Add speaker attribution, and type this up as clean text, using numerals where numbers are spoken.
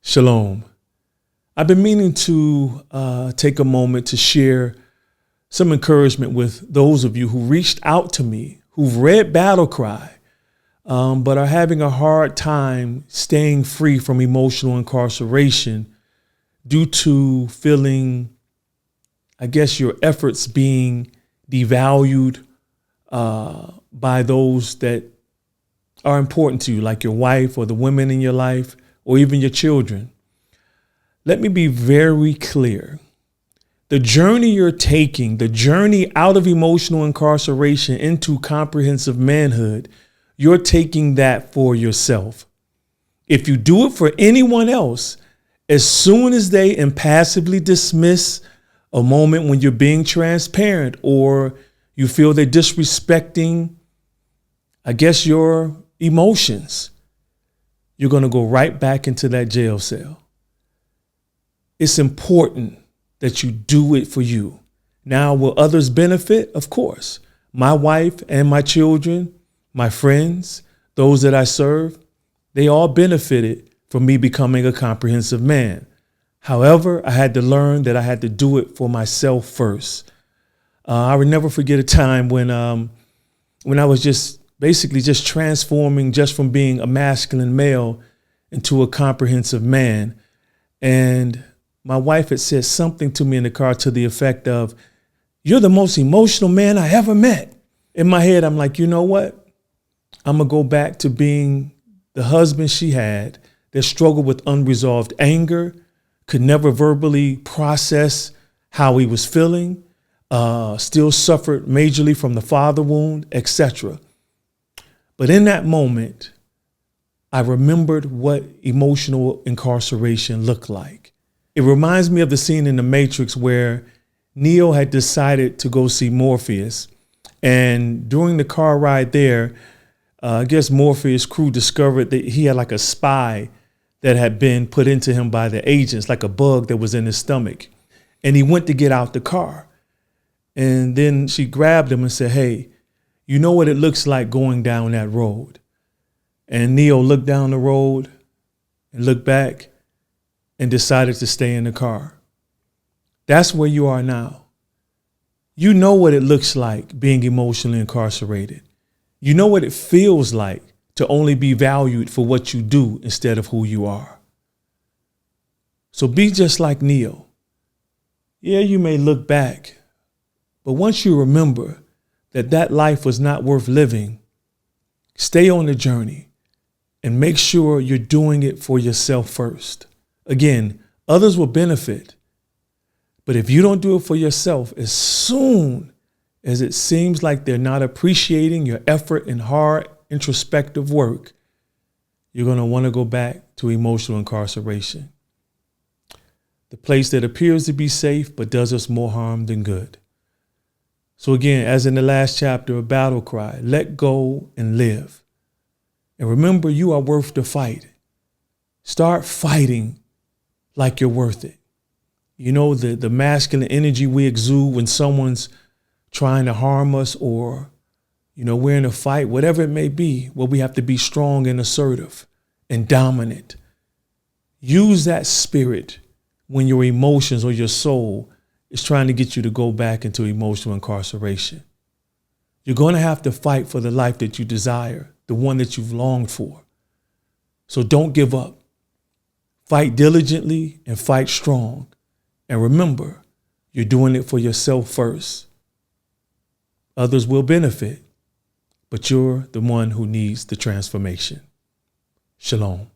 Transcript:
Speaker 1: Shalom. I've been meaning to take a moment to share some encouragement with those of you who reached out to me, who've read Battle Cry, but are having a hard time staying free from emotional incarceration due to feeling, I guess, your efforts being devalued by those that are important to you, like your wife or the women in your life, or even your children. Let me be very clear. The journey you're taking, the journey out of emotional incarceration into comprehensive manhood, you're taking that for yourself. If you do it for anyone else, as soon as they impassively dismiss a moment when you're being transparent or you feel they're disrespecting, I guess, your emotions, you're going to go right back into that jail cell. It's important that you do it for you. Now, will others benefit? Of course. My wife and my children, my friends, those that I serve, they all benefited from me becoming a comprehensive man. However, I had to learn that I had to do it for myself first. I will never forget a time when I was just transforming just from being a masculine male into a comprehensive man. And my wife had said something to me in the car to the effect of, "You're the most emotional man I ever met." In my head, I'm like, you know what? I'm going to go back to being the husband she had that struggled with unresolved anger, could never verbally process how he was feeling, still suffered majorly from the father wound, etc. But in that moment, I remembered what emotional incarceration looked like. It reminds me of the scene in The Matrix where Neo had decided to go see Morpheus. And during the car ride there, I guess Morpheus' crew discovered that he had like a spy that had been put into him by the agents, like a bug that was in his stomach. And he went to get out the car. And then she grabbed him and said, "Hey, you know what it looks like going down that road?" And Neo looked down the road and looked back and decided to stay in the car. That's where you are now. You know what it looks like being emotionally incarcerated. You know what it feels like to only be valued for what you do instead of who you are. So be just like Neo. Yeah, you may look back, but once you remember that life was not worth living, stay on the journey and make sure you're doing it for yourself first. Again, others will benefit, but if you don't do it for yourself, as soon as it seems like they're not appreciating your effort and hard introspective work, you're going to want to go back to emotional incarceration, the place that appears to be safe but does us more harm than good. So again, as in the last chapter of Battle Cry, let go and live. And remember, you are worth the fight. Start fighting like you're worth it. You know, the masculine energy we exude when someone's trying to harm us, or, you know, we're in a fight, whatever it may be, where we have to be strong and assertive and dominant. Use that spirit when your emotions or your soul is trying to get you to go back into emotional incarceration. You're going to have to fight for the life that you desire, the one that you've longed for. So don't give up. Fight diligently and fight strong. And remember, you're doing it for yourself first. Others will benefit, but you're the one who needs the transformation. Shalom.